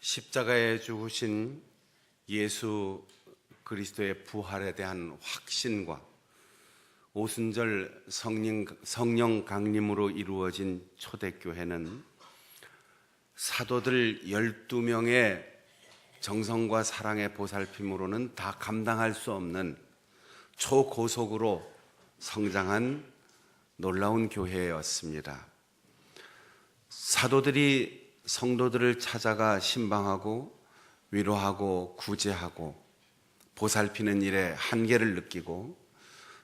십자가에 죽으신 예수 그리스도의 부활에 대한 확신과 오순절 성령 강림으로 이루어진 초대교회는 사도들 12명의 정성과 사랑의 보살핌으로는 다 감당할 수 없는 초고속으로 성장한 놀라운 교회였습니다. 사도들이 성도들을 찾아가 신방하고 위로하고 구제하고 보살피는 일에 한계를 느끼고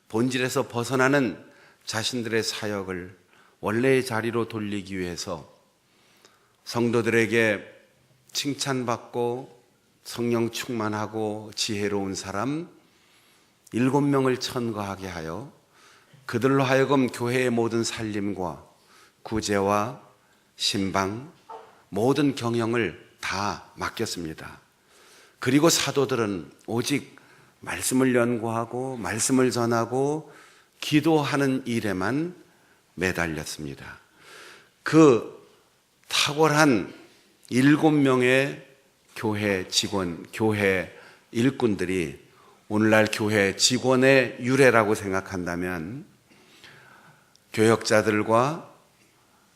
본질에서 벗어나는 자신들의 사역을 원래의 자리로 돌리기 위해서 성도들에게 칭찬받고 성령 충만하고 지혜로운 사람 7명을 천거하게 하여 그들로 하여금 교회의 모든 살림과 구제와 신방, 모든 경영을 다 맡겼습니다. 그리고 사도들은 오직 말씀을 연구하고 말씀을 전하고 기도하는 일에만 매달렸습니다. 그 탁월한 7명의 교회 직원, 교회 일꾼들이 오늘날 교회 직원의 유래라고 생각한다면 교역자들과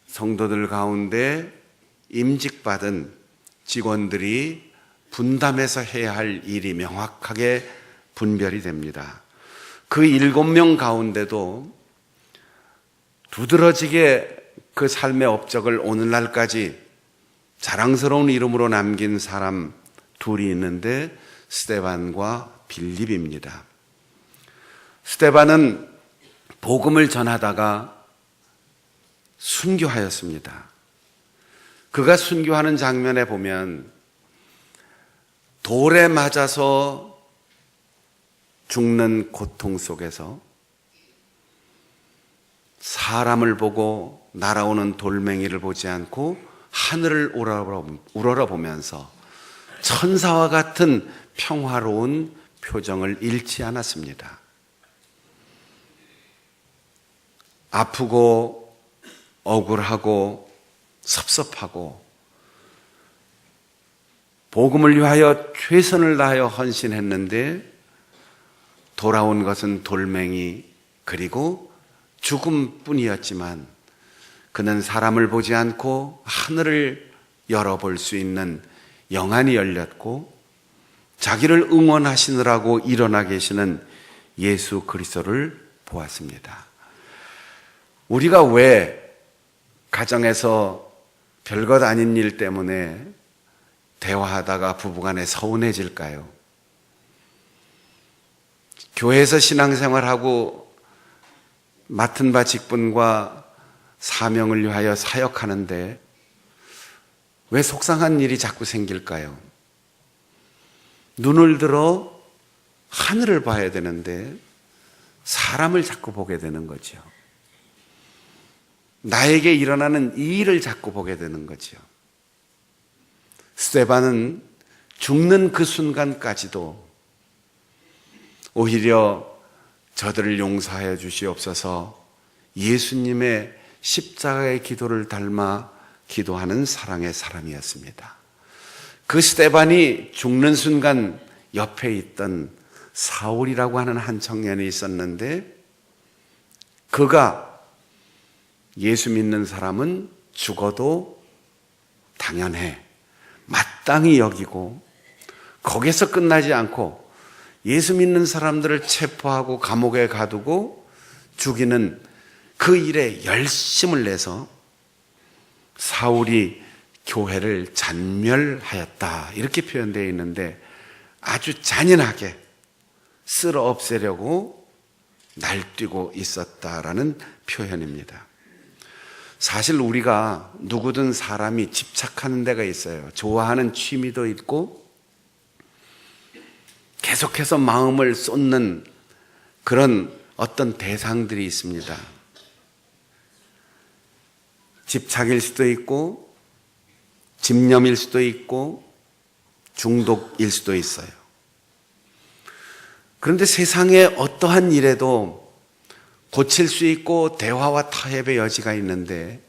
성도들 가운데 임직받은 직원들이 분담해서 해야 할 일이 명확하게 분별이 됩니다. 그 7명 가운데도 두드러지게 그 삶의 업적을 오늘날까지 자랑스러운 이름으로 남긴 사람 둘이 있는데 스데반과 빌립입니다. 스데반은 복음을 전하다가 순교하였습니다. 그가 순교하는 장면에 보면 돌에 맞아서 죽는 고통 속에서 사람을 보고 날아오는 돌멩이를 보지 않고 하늘을 우러러보면서 천사와 같은 평화로운 표정을 잃지 않았습니다. 아프고 억울하고 섭섭하고 복음을 위하여 최선을 다하여 헌신했는데 돌아온 것은 돌멩이 그리고 죽음뿐이었지만 그는 사람을 보지 않고 하늘을 열어볼 수 있는 영안이 열렸고 자기를 응원하시느라고 일어나 계시는 예수 그리스도를 보았습니다. 우리가 왜 가정에서 별것 아닌 일 때문에 대화하다가 부부간에 서운해질까요? 교회에서 신앙생활하고 맡은 바 직분과 사명을 위하여 사역하는데 왜 속상한 일이 자꾸 생길까요? 눈을 들어 하늘을 봐야 되는데 사람을 자꾸 보게 되는 거죠. 나에게 일어나는 이 일을 자꾸 보게 되는 거죠. 스데반은 죽는 그 순간까지도 오히려 저들을 용서하여 주시옵소서 예수님의 십자가의 기도를 닮아 기도하는 사랑의 사람이었습니다. 그 스데반이 죽는 순간 옆에 있던 사울이라고 하는 한 청년이 있었는데 그가 예수 믿는 사람은 죽어도 당연해, 마땅히 여기고 거기서 끝나지 않고 예수 믿는 사람들을 체포하고 감옥에 가두고 죽이는 그 일에 열심을 내서 사울이 교회를 잔멸하였다 이렇게 표현되어 있는데 아주 잔인하게 쓸어 없애려고 날뛰고 있었다라는 표현입니다. 사실 우리가 누구든 사람이 집착하는 데가 있어요. 좋아하는 취미도 있고 계속해서 마음을 쏟는 그런 어떤 대상들이 있습니다. 집착일 수도 있고 집념일 수도 있고 중독일 수도 있어요. 그런데 세상에 어떠한 일에도 고칠 수 있고 대화와 타협의 여지가 있는데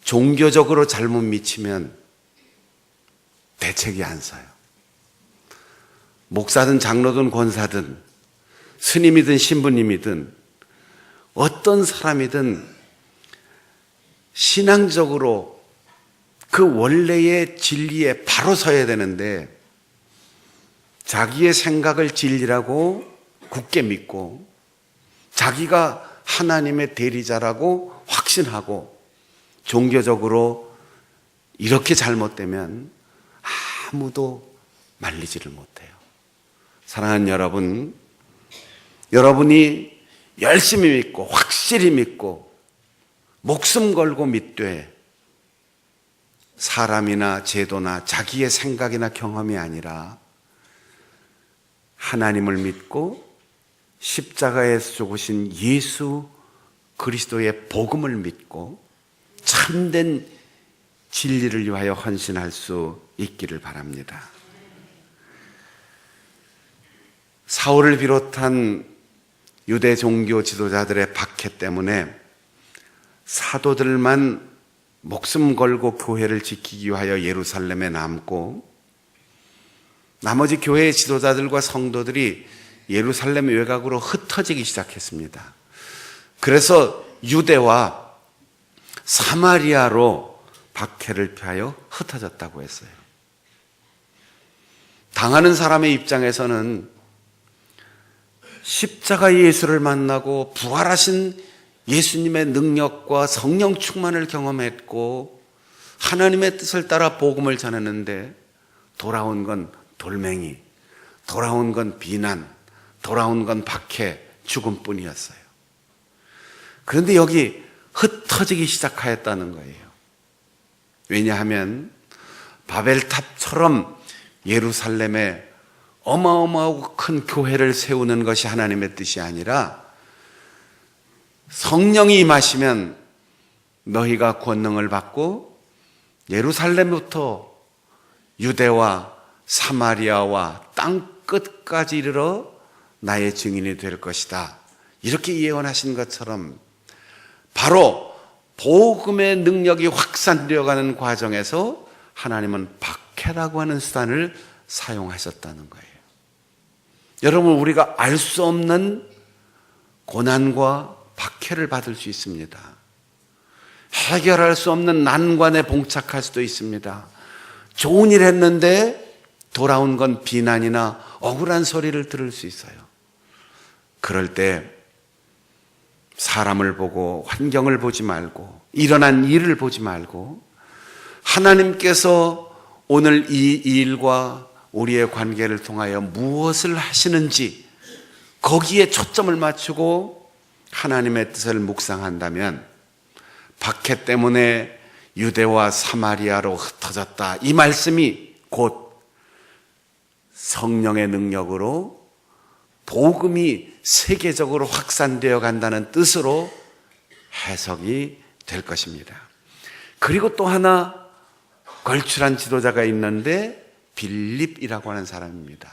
종교적으로 잘못 미치면 대책이 안 서요. 목사든 장로든 권사든 스님이든 신부님이든 어떤 사람이든 신앙적으로 그 원래의 진리에 바로 서야 되는데 자기의 생각을 진리라고 굳게 믿고 자기가 하나님의 대리자라고 확신하고 종교적으로 이렇게 잘못되면 아무도 말리지를 못해요. 사랑하는 여러분, 여러분이 열심히 믿고 확실히 믿고 목숨 걸고 믿되 사람이나 제도나 자기의 생각이나 경험이 아니라 하나님을 믿고 십자가에서 죽으신 예수 그리스도의 복음을 믿고 참된 진리를 위하여 헌신할 수 있기를 바랍니다. 사울을 비롯한 유대 종교 지도자들의 박해 때문에 사도들만 목숨 걸고 교회를 지키기 위하여 예루살렘에 남고 나머지 교회의 지도자들과 성도들이 예루살렘 외곽으로 흩어지기 시작했습니다. 그래서 유대와 사마리아로 박해를 피하여 흩어졌다고 했어요. 당하는 사람의 입장에서는 십자가 예수를 만나고 부활하신 예수님의 능력과 성령 충만을 경험했고 하나님의 뜻을 따라 복음을 전했는데 돌아온 건 돌멩이, 돌아온 건 비난, 돌아온 건 박해, 죽음뿐이었어요. 그런데 여기 흩어지기 시작하였다는 거예요. 왜냐하면 바벨탑처럼 예루살렘에 어마어마하고 큰 교회를 세우는 것이 하나님의 뜻이 아니라 성령이 임하시면 너희가 권능을 받고 예루살렘부터 유대와 사마리아와 땅 끝까지 이르러 나의 증인이 될 것이다. 이렇게 예언하신 것처럼 바로 복음의 능력이 확산되어가는 과정에서 하나님은 박해라고 하는 수단을 사용하셨다는 거예요. 여러분, 우리가 알 수 없는 고난과 박해를 받을 수 있습니다. 해결할 수 없는 난관에 봉착할 수도 있습니다. 좋은 일 했는데 돌아온 건 비난이나 억울한 소리를 들을 수 있어요. 그럴 때 사람을 보고 환경을 보지 말고 일어난 일을 보지 말고 하나님께서 오늘 이 일과 우리의 관계를 통하여 무엇을 하시는지 거기에 초점을 맞추고 하나님의 뜻을 묵상한다면 박해 때문에 유대와 사마리아로 흩어졌다. 이 말씀이 곧 성령의 능력으로 복음이 세계적으로 확산되어 간다는 뜻으로 해석이 될 것입니다. 그리고 또 하나 걸출한 지도자가 있는데 빌립이라고 하는 사람입니다.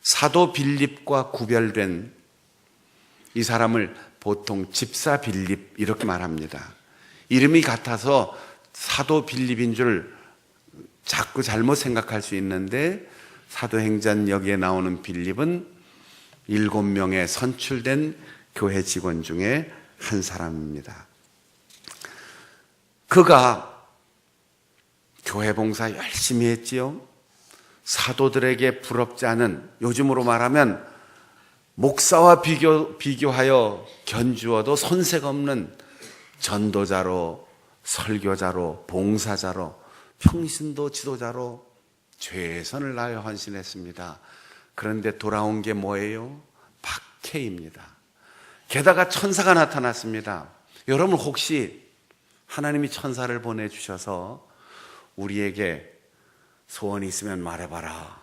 사도 빌립과 구별된 이 사람을 보통 집사 빌립 이렇게 말합니다. 이름이 같아서 사도 빌립인 줄 자꾸 잘못 생각할 수 있는데 사도행전 여기에 나오는 빌립은 7명의 선출된 교회 직원 중에 한 사람입니다. 그가 교회 봉사 열심히 했지요. 사도들에게 부럽지 않은, 요즘으로 말하면 목사와 비교하여 견주어도 손색 없는 전도자로, 설교자로, 봉사자로, 평신도 지도자로 최선을 다하여 헌신했습니다. 그런데 돌아온 게 뭐예요? 박해입니다. 게다가 천사가 나타났습니다. 여러분, 혹시 하나님이 천사를 보내주셔서 우리에게 소원이 있으면 말해봐라,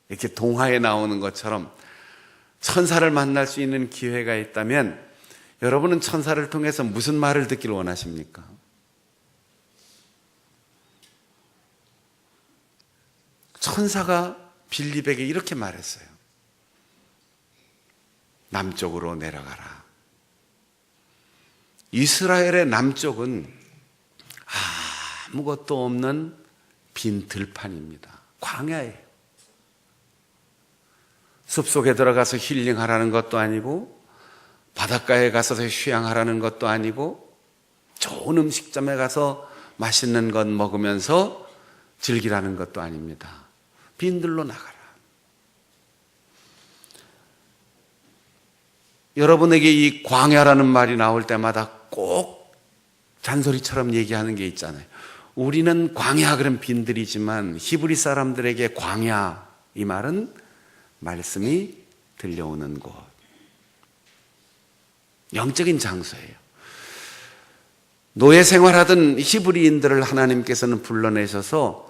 이렇게 동화에 나오는 것처럼 천사를 만날 수 있는 기회가 있다면 여러분은 천사를 통해서 무슨 말을 듣기를 원하십니까? 천사가 빌립에게 이렇게 말했어요. 남쪽으로 내려가라. 이스라엘의 남쪽은 아무것도 없는 빈 들판입니다. 광야예요. 숲속에 들어가서 힐링하라는 것도 아니고 바닷가에 가서 휴양하라는 것도 아니고 좋은 음식점에 가서 맛있는 것 먹으면서 즐기라는 것도 아닙니다. 빈들로 나가라. 여러분에게 이 광야라는 말이 나올 때마다 꼭 잔소리처럼 얘기하는 게 있잖아요. 우리는 광야 그런 빈들이지만 히브리 사람들에게 광야 이 말은 말씀이 들려오는 곳, 영적인 장소예요. 노예 생활하던 히브리인들을 하나님께서는 불러내셔서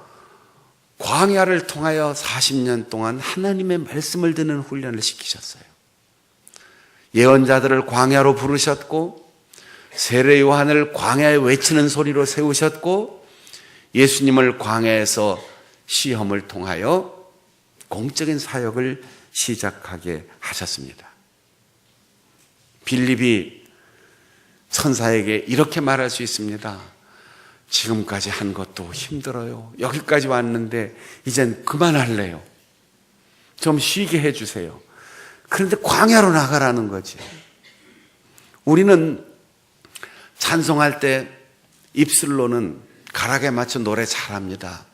광야를 통하여 40년 동안 하나님의 말씀을 듣는 훈련을 시키셨어요. 예언자들을 광야로 부르셨고 세례 요한을 광야에 외치는 소리로 세우셨고 예수님을 광야에서 시험을 통하여 공적인 사역을 시작하게 하셨습니다. 빌립이 천사에게 이렇게 말할 수 있습니다. 지금까지 한 것도 힘들어요. 여기까지 왔는데 이젠 그만할래요. 좀 쉬게 해주세요. 그런데 광야로 나가라는 거지. 우리는 찬송할 때 입술로는 가락에 맞춰 노래 잘합니다.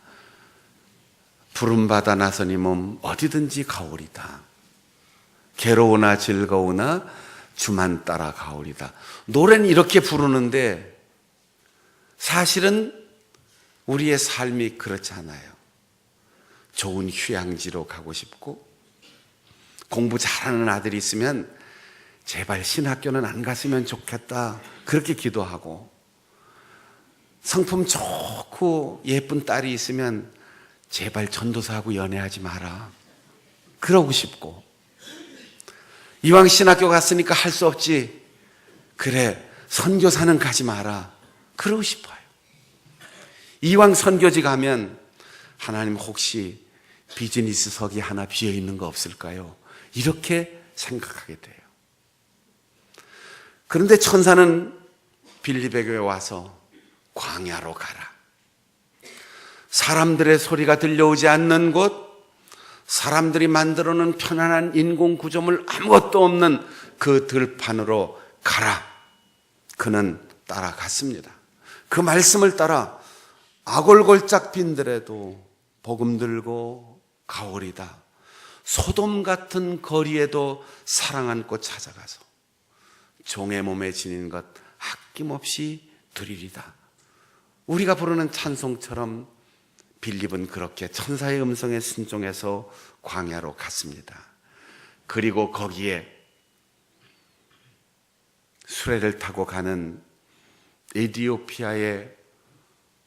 부름받아 나선 이 몸 어디든지 가오리다. 괴로우나 즐거우나 주만 따라 가오리다. 노래는 이렇게 부르는데 사실은 우리의 삶이 그렇지 않아요. 좋은 휴양지로 가고 싶고 공부 잘하는 아들이 있으면 제발 신학교는 안 갔으면 좋겠다 그렇게 기도하고 성품 좋고 예쁜 딸이 있으면 제발 전도사하고 연애하지 마라 그러고 싶고 이왕 신학교 갔으니까 할 수 없지 그래 선교사는 가지 마라 그러고 싶어요. 이왕 선교지 가면 하나님 혹시 비즈니스석이 하나 비어있는 거 없을까요? 이렇게 생각하게 돼요. 그런데 천사는 빌립에게 와서 광야로 가라. 사람들의 소리가 들려오지 않는 곳, 사람들이 만들어 놓은 편안한 인공 구조물 아무것도 없는 그 들판으로 가라. 그는 따라갔습니다. 그 말씀을 따라 아골골짝 빈들에도 복음 들고 가오리다. 소돔 같은 거리에도 사랑 안고 찾아가서 종의 몸에 지닌 것 아낌없이 드리리다. 우리가 부르는 찬송처럼 빌립은 그렇게 천사의 음성에 순종해서 광야로 갔습니다. 그리고 거기에 수레를 타고 가는 에티오피아의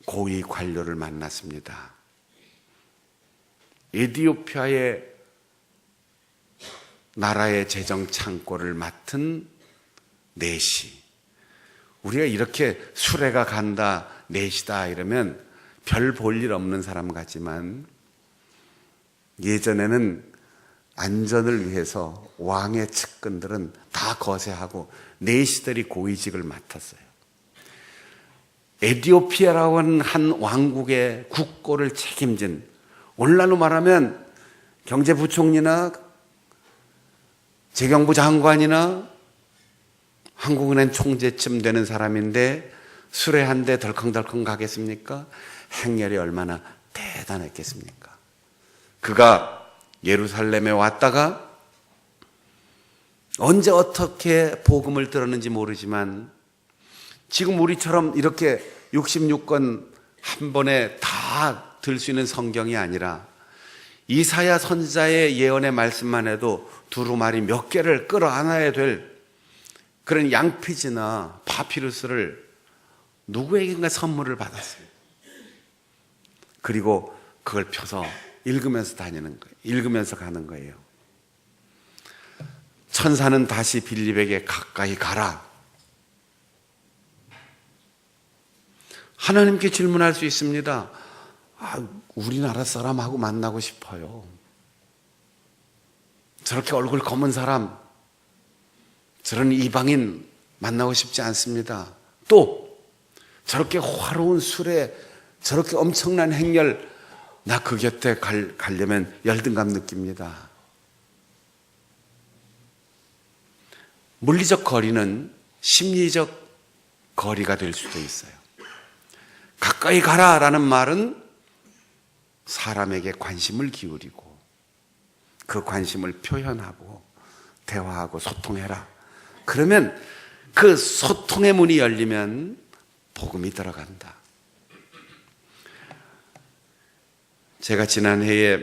고위 관료를 만났습니다. 에티오피아의 나라의 재정 창고를 맡은 내시. 우리가 이렇게 수레가 간다, 내시다 이러면 별 볼 일 없는 사람 같지만 예전에는 안전을 위해서 왕의 측근들은 다 거세하고 내시들이 고위직을 맡았어요. 에티오피아라고 하는 한 왕국의 국고를 책임진, 오늘날로 말하면 경제부총리나 재경부 장관이나 한국은행 총재쯤 되는 사람인데 수레 한 대 덜컹덜컹 가겠습니까? 행렬이 얼마나 대단했겠습니까? 그가 예루살렘에 왔다가 언제 어떻게 복음을 들었는지 모르지만 지금 우리처럼 이렇게 66권 한 번에 다 들 수 있는 성경이 아니라 이사야 선지자의 예언의 말씀만 해도 두루마리 몇 개를 끌어안아야 될 그런 양피지나 파피루스를 누구에게인가 선물을 받았어요. 그리고 그걸 펴서 읽으면서 다니는 거예요. 읽으면서 가는 거예요. 천사는 다시 빌립에게 가까이 가라. 하나님께 질문할 수 있습니다. 우리나라 사람하고 만나고 싶어요. 저렇게 얼굴 검은 사람, 저런 이방인 만나고 싶지 않습니다. 또 저렇게 화려한 술에 저렇게 엄청난 행렬 나 그 곁에 가려면 열등감 느낍니다. 물리적 거리는 심리적 거리가 될 수도 있어요. 가까이 가라라는 말은 사람에게 관심을 기울이고 그 관심을 표현하고 대화하고 소통해라. 그러면 그 소통의 문이 열리면 복음이 들어간다. 제가 지난해에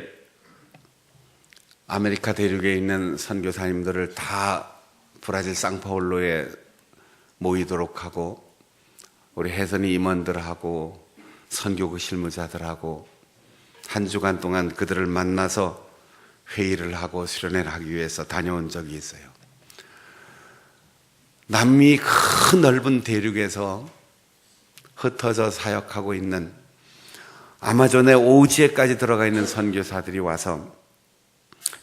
아메리카 대륙에 있는 선교사님들을 다 브라질 상파울로에 모이도록 하고 우리 혜선이 임원들하고 선교국 실무자들하고 한 주간 동안 그들을 만나서 회의를 하고 수련회를 하기 위해서 다녀온 적이 있어요. 남미 큰 넓은 대륙에서 흩어져 사역하고 있는 아마존의 오지에까지 들어가 있는 선교사들이 와서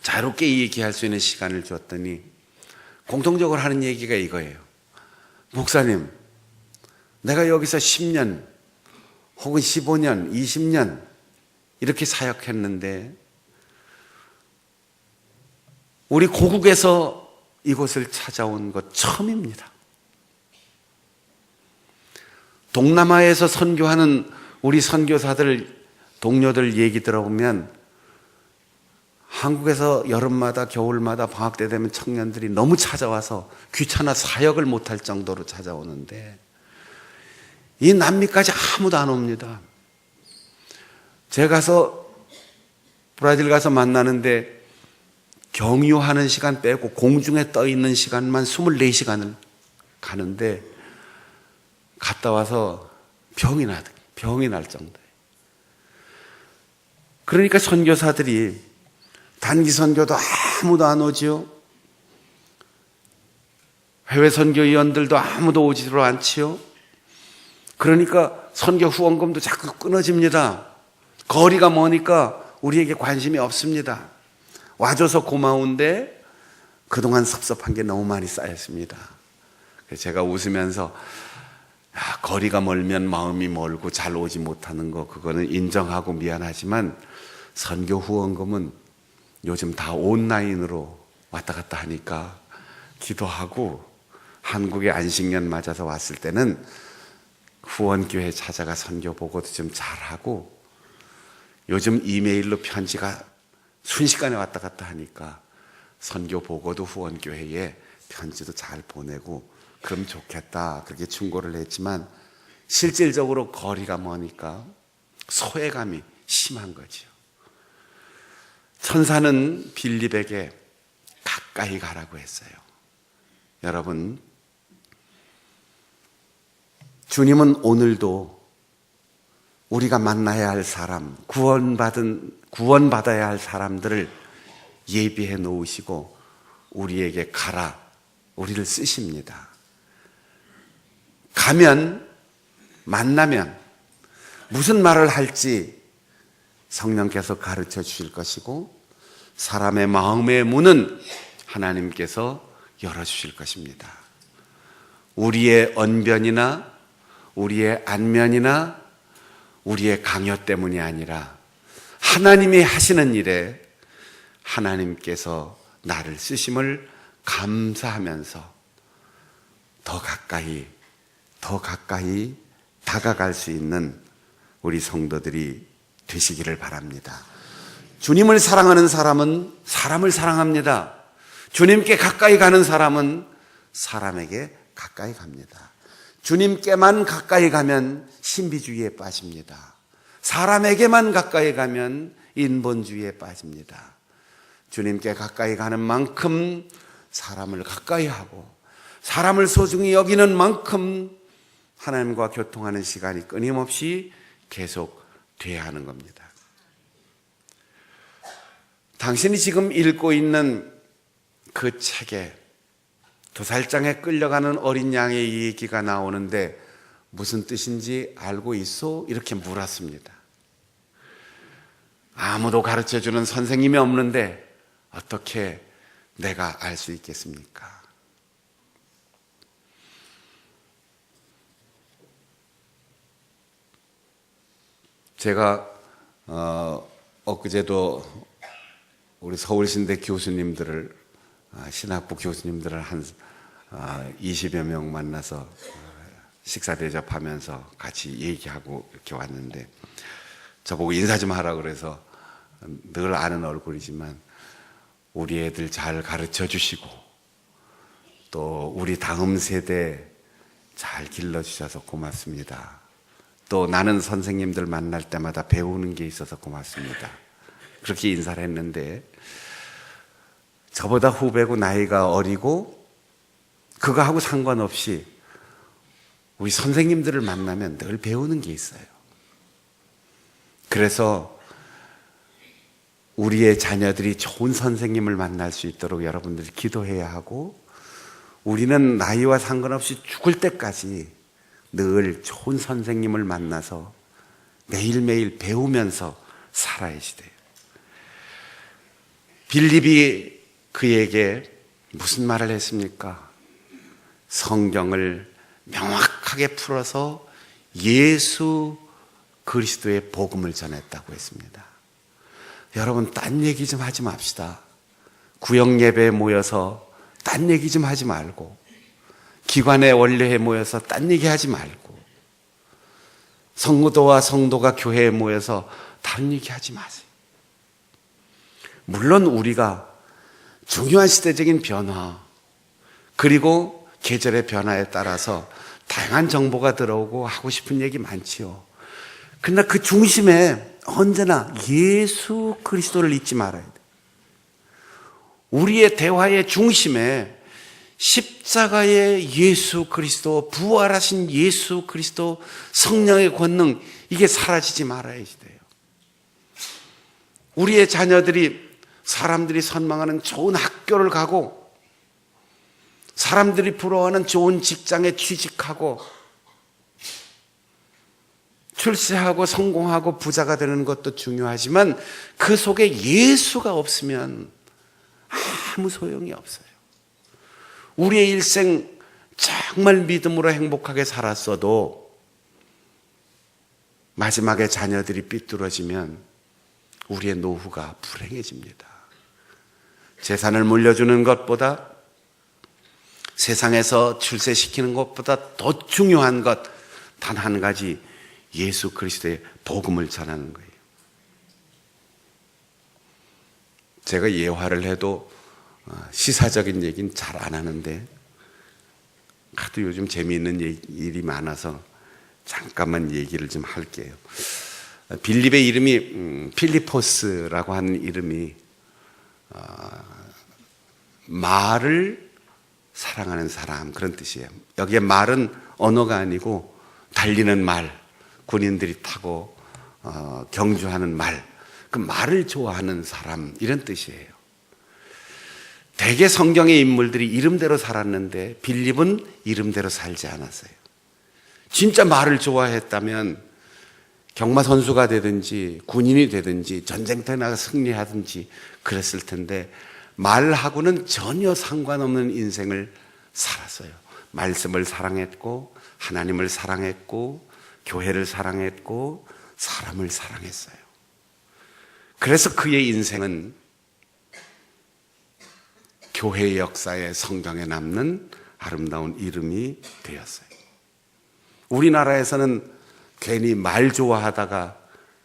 자유롭게 얘기할 수 있는 시간을 줬더니 공통적으로 하는 얘기가 이거예요. 목사님, 내가 여기서 10년 혹은 15년, 20년 이렇게 사역했는데 우리 고국에서 이곳을 찾아온 것 처음입니다. 동남아에서 선교하는 우리 선교사들, 동료들 얘기 들어보면 한국에서 여름마다 겨울마다 방학 때 되면 청년들이 너무 찾아와서 귀찮아 사역을 못할 정도로 찾아오는데 이 남미까지 아무도 안 옵니다. 제가 가서 브라질 가서 만나는데 경유하는 시간 빼고 공중에 떠 있는 시간만 24시간을 가는데 갔다 와서 병이 날 정도예요. 그러니까 선교사들이 단기 선교도 아무도 안 오지요. 해외 선교위원들도 아무도 오지도 않지요. 그러니까 선교 후원금도 자꾸 끊어집니다. 거리가 머니까 우리에게 관심이 없습니다. 와줘서 고마운데 그동안 섭섭한 게 너무 많이 쌓였습니다. 그래서 제가 웃으면서 거리가 멀면 마음이 멀고 잘 오지 못하는 거 그거는 인정하고 미안하지만 선교 후원금은 요즘 다 온라인으로 왔다 갔다 하니까 기도하고 한국에 안식년 맞아서 왔을 때는 후원교회 찾아가 선교 보고도 좀 잘하고 요즘 이메일로 편지가 순식간에 왔다 갔다 하니까 선교 보고도 후원교회에 편지도 잘 보내고 그럼 좋겠다 그렇게 충고를 했지만 실질적으로 거리가 머니까 소외감이 심한 거죠. 천사는 빌립에게 가까이 가라고 했어요. 여러분, 주님은 오늘도 우리가 만나야 할 사람, 구원받아야 할 사람들을 예비해 놓으시고 우리에게 가라, 우리를 쓰십니다. 가면, 만나면 무슨 말을 할지 성령께서 가르쳐 주실 것이고 사람의 마음의 문은 하나님께서 열어주실 것입니다. 우리의 언변이나 우리의 안면이나 우리의 강요 때문이 아니라 하나님이 하시는 일에 하나님께서 나를 쓰심을 감사하면서 더 가까이 다가갈 수 있는 우리 성도들이 되시기를 바랍니다. 주님을 사랑하는 사람은 사람을 사랑합니다. 주님께 가까이 가는 사람은 사람에게 가까이 갑니다. 주님께만 가까이 가면 신비주의에 빠집니다. 사람에게만 가까이 가면 인본주의에 빠집니다. 주님께 가까이 가는 만큼 사람을 가까이 하고 사람을 소중히 여기는 만큼 하나님과 교통하는 시간이 끊임없이 계속 돼야 하는 겁니다. 당신이 지금 읽고 있는 그 책에 도살장에 끌려가는 어린 양의 얘기가 나오는데 무슨 뜻인지 알고 있어? 이렇게 물었습니다. 아무도 가르쳐주는 선생님이 없는데 어떻게 내가 알 수 있겠습니까? 제가 엊그제도 우리 서울신대 교수님들을 신학부 교수님들을 한 20여 명 만나서 식사 대접하면서 같이 얘기하고 이렇게 왔는데 저보고 인사 좀 하라 그래서 늘 아는 얼굴이지만 우리 애들 잘 가르쳐 주시고 또 우리 다음 세대 잘 길러주셔서 고맙습니다. 또 나는 선생님들 만날 때마다 배우는 게 있어서 고맙습니다. 그렇게 인사를 했는데 저보다 후배고 나이가 어리고 그거하고 상관없이 우리 선생님들을 만나면 늘 배우는 게 있어요. 그래서 우리의 자녀들이 좋은 선생님을 만날 수 있도록 여러분들이 기도해야 하고 우리는 나이와 상관없이 죽을 때까지 늘 좋은 선생님을 만나서 매일매일 배우면서 살아야지 돼요. 빌립이 그에게 무슨 말을 했습니까? 성경을 명확하게 풀어서 예수 그리스도의 복음을 전했다고 했습니다. 여러분, 딴 얘기 좀 하지 맙시다. 구역 예배에 모여서 딴 얘기 좀 하지 말고, 기관의 원료에 모여서 딴 얘기 하지 말고, 성도와 성도가 교회에 모여서 다른 얘기 하지 마세요. 물론 우리가 중요한 시대적인 변화 그리고 계절의 변화에 따라서 다양한 정보가 들어오고 하고 싶은 얘기 많지요. 그러나 그 중심에 언제나 예수 그리스도를 잊지 말아야 돼요. 우리의 대화의 중심에 십자가의 예수 그리스도, 부활하신 예수 그리스도, 성령의 권능, 이게 사라지지 말아야지 돼요. 우리의 자녀들이 사람들이 선망하는 좋은 학교를 가고 사람들이 부러워하는 좋은 직장에 취직하고 출세하고 성공하고 부자가 되는 것도 중요하지만 그 속에 예수가 없으면 아무 소용이 없어요. 우리의 일생 정말 믿음으로 행복하게 살았어도 마지막에 자녀들이 삐뚤어지면 우리의 노후가 불행해집니다. 재산을 물려주는 것보다 세상에서 출세시키는 것보다 더 중요한 것 단 한 가지, 예수 그리스도의 복음을 전하는 거예요. 제가 예화를 해도 시사적인 얘기는 잘 안 하는데 하도 요즘 재미있는 일이 많아서 잠깐만 얘기를 좀 할게요. 빌립의 이름이 필리포스라고 하는 이름이 말을 사랑하는 사람, 그런 뜻이에요. 여기에 말은 언어가 아니고 달리는 말, 군인들이 타고 경주하는 말, 그 말을 좋아하는 사람, 이런 뜻이에요. 대개 성경의 인물들이 이름대로 살았는데 빌립은 이름대로 살지 않았어요. 진짜 말을 좋아했다면 경마 선수가 되든지 군인이 되든지 전쟁터에 나가 승리하든지 그랬을 텐데 말하고는 전혀 상관없는 인생을 살았어요. 말씀을 사랑했고 하나님을 사랑했고 교회를 사랑했고 사람을 사랑했어요. 그래서 그의 인생은 교회의 역사에 성경에 남는 아름다운 이름이 되었어요. 우리나라에서는 괜히 말 좋아하다가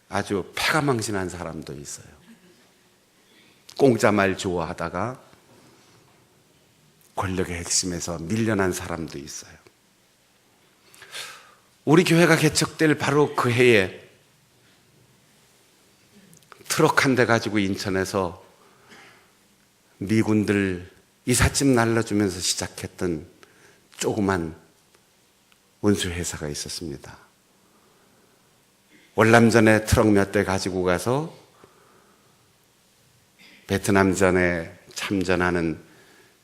아주 패가망신한 사람도 있어요. 공짜 말 좋아하다가 권력의 핵심에서 밀려난 사람도 있어요. 우리 교회가 개척될 바로 그 해에 트럭 한 대 가지고 인천에서 미군들 이삿짐 날라주면서 시작했던 조그만 운수회사가 있었습니다. 월남전에 트럭 몇 대 가지고 가서 베트남전에 참전하는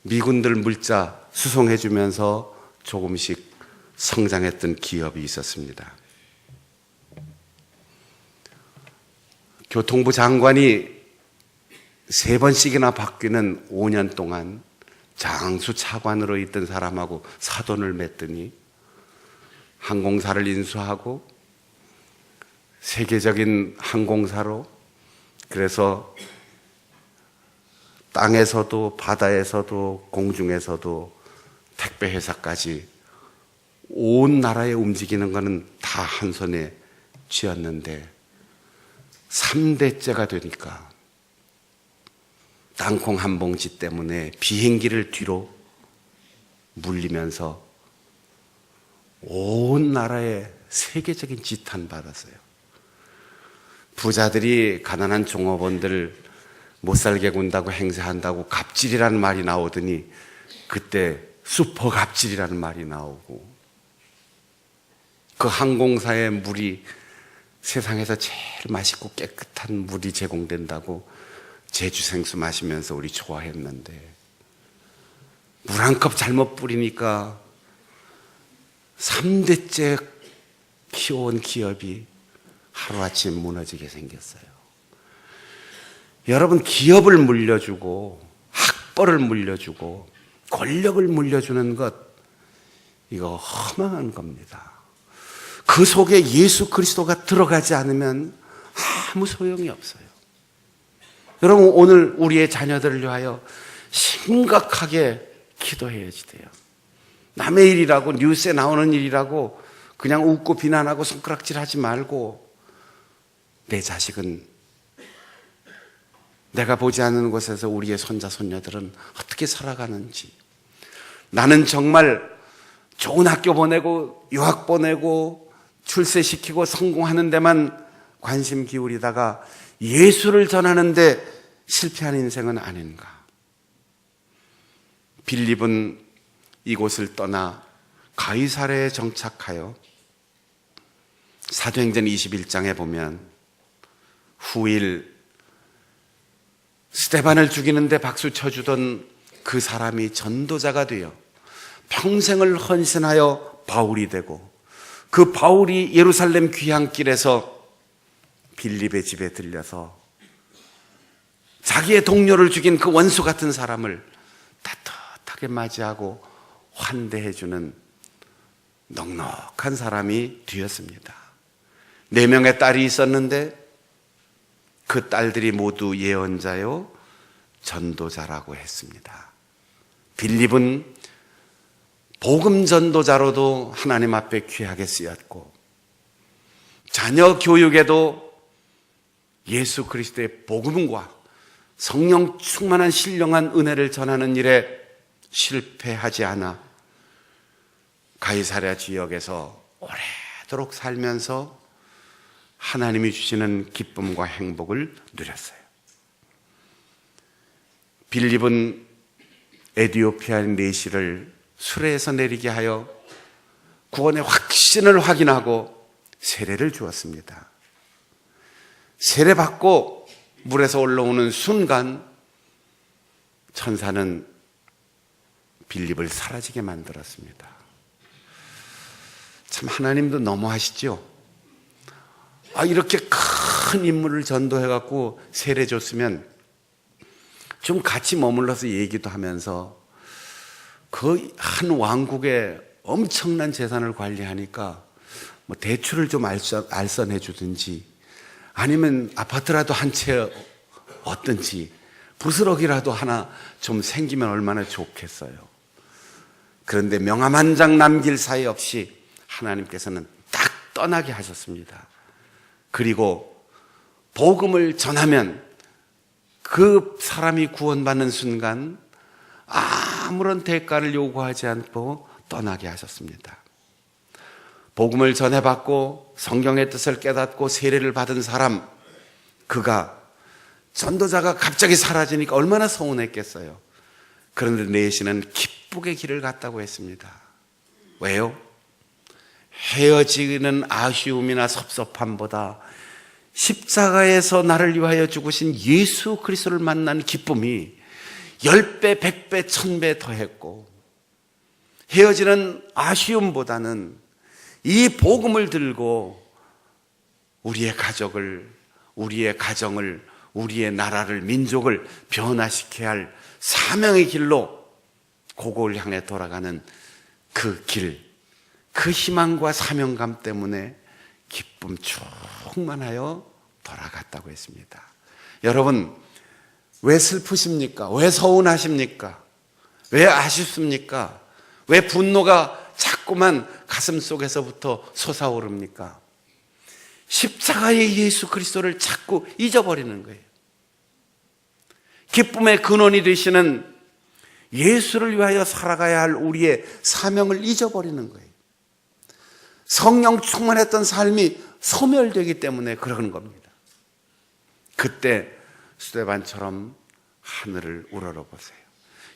미군들 물자 수송해주면서 조금씩 성장했던 기업이 있었습니다. 교통부 장관이 3번씩이나 바뀌는 5년 동안 장수 차관으로 있던 사람하고 사돈을 맺더니 항공사를 인수하고 세계적인 항공사로, 그래서 땅에서도 바다에서도 공중에서도 택배 회사까지 온 나라에 움직이는 것은 다 한 손에 쥐었는데 3대째가 되니까 땅콩 한 봉지 때문에 비행기를 뒤로 물리면서 온 나라에 세계적인 지탄 받았어요. 부자들이 가난한 종업원들 못 살게 군다고 행세한다고 갑질이라는 말이 나오더니 그때 슈퍼 갑질이라는 말이 나오고, 그 항공사의 물이 세상에서 제일 맛있고 깨끗한 물이 제공된다고 제주 생수 마시면서 우리 좋아했는데, 물 한 컵 잘못 뿌리니까 3대째 키워온 기업이 하루아침에 무너지게 생겼어요. 여러분, 기업을 물려주고 학벌을 물려주고 권력을 물려주는 것, 이거 허망한 겁니다. 그 속에 예수 그리스도가 들어가지 않으면 아무 소용이 없어요. 여러분, 오늘 우리의 자녀들을 위하여 심각하게 기도해야지 돼요. 남의 일이라고, 뉴스에 나오는 일이라고 그냥 웃고 비난하고 손가락질하지 말고, 내 자식은, 내가 보지 않는 곳에서 우리의 손자 손녀들은 어떻게 살아가는지, 나는 정말 좋은 학교 보내고 유학 보내고 출세시키고 성공하는 데만 관심 기울이다가 예수를 전하는데 실패한 인생은 아닌가. 빌립은 이곳을 떠나 가이사랴에 정착하여 사도행전 21장에 보면 후일 스데반을 죽이는데 박수 쳐주던 그 사람이 전도자가 되어 평생을 헌신하여 바울이 되고, 그 바울이 예루살렘 귀향길에서 빌립의 집에 들려서 자기의 동료를 죽인 그 원수 같은 사람을 따뜻하게 맞이하고 환대해주는 넉넉한 사람이 되었습니다. 4명의 딸이 있었는데 그 딸들이 모두 예언자요 전도자라고 했습니다. 빌립은 복음 전도자로도 하나님 앞에 귀하게 쓰였고, 자녀 교육에도 예수 그리스도의 복음과 성령 충만한 신령한 은혜를 전하는 일에 실패하지 않아 가이사랴 지역에서 오래도록 살면서 하나님이 주시는 기쁨과 행복을 누렸어요. 빌립은 에티오피아인 내시를 수레에서 내리게 하여 구원의 확신을 확인하고 세례를 주었습니다. 세례받고 물에서 올라오는 순간 천사는 빌립을 사라지게 만들었습니다. 참, 하나님도 너무하시죠? 이렇게 큰 인물을 전도해갖고 세례 줬으면 좀 같이 머물러서 얘기도 하면서, 그 한 왕국의 엄청난 재산을 관리하니까 뭐 대출을 좀 알선해 주든지, 아니면 아파트라도 한 채 얻든지, 부스러기라도 하나 좀 생기면 얼마나 좋겠어요. 그런데 명함 한 장 남길 사이 없이 하나님께서는 딱 떠나게 하셨습니다. 그리고 복음을 전하면 그 사람이 구원받는 순간 아무런 대가를 요구하지 않고 떠나게 하셨습니다. 복음을 전해받고 성경의 뜻을 깨닫고 세례를 받은 사람, 그가 전도자가 갑자기 사라지니까 얼마나 서운했겠어요. 그런데 내시는 기쁘게 길을 갔다고 했습니다. 왜요? 헤어지는 아쉬움이나 섭섭함보다 십자가에서 나를 위하여 죽으신 예수 그리스도를 만난 기쁨이 10배, 100배, 1000배 더했고, 헤어지는 아쉬움보다는 이 복음을 들고 우리의 가족을, 우리의 가정을, 우리의 나라를, 민족을 변화시켜야 할 사명의 길로 고국을 향해 돌아가는 그 길, 그 희망과 사명감 때문에 기쁨 충만하여 돌아갔다고 했습니다. 여러분, 왜 슬프십니까? 왜 서운하십니까? 왜 아쉽습니까? 왜 분노가 자꾸만 가슴 속에서부터 솟아오릅니까? 십자가의 예수 그리스도를 자꾸 잊어버리는 거예요. 기쁨의 근원이 되시는 예수를 위하여 살아가야 할 우리의 사명을 잊어버리는 거예요. 성령 충만했던 삶이 소멸되기 때문에 그러는 겁니다. 그때 스데반처럼 하늘을 우러러보세요.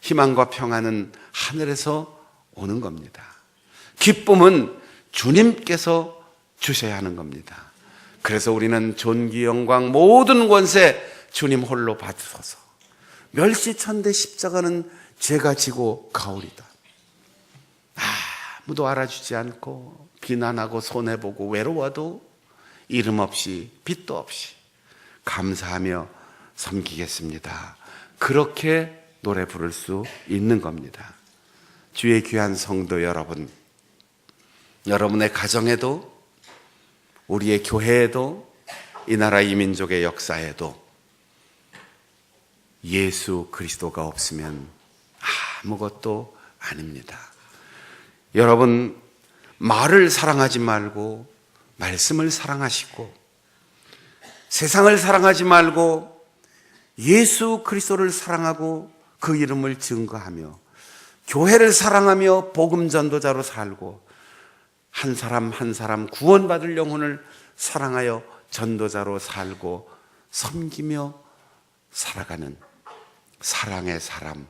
희망과 평안은 하늘에서 오는 겁니다. 기쁨은 주님께서 주셔야 하는 겁니다. 그래서 우리는 존귀 영광 모든 권세 주님 홀로 받으소서. 멸시천대 십자가는 제가 지고 가오리다. 아무도 알아주지 않고 비난하고 손해보고 외로워도 이름 없이 빚도 없이 감사하며 섬기겠습니다. 그렇게 노래 부를 수 있는 겁니다. 주의 귀한 성도 여러분, 여러분의 가정에도 우리의 교회에도 이 나라 이 민족의 역사에도 예수 그리스도가 없으면 아무것도 아닙니다. 여러분, 말을 사랑하지 말고 말씀을 사랑하시고 세상을 사랑하지 말고 예수 그리스도를 사랑하고 그 이름을 증거하며 교회를 사랑하며 복음 전도자로 살고 한 사람 한 사람 구원받을 영혼을 사랑하여 전도자로 살고 섬기며 살아가는 사랑의 사람,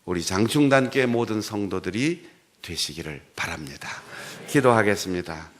우리 장충단교회 모든 성도들이 되시기를 바랍니다. 기도하겠습니다.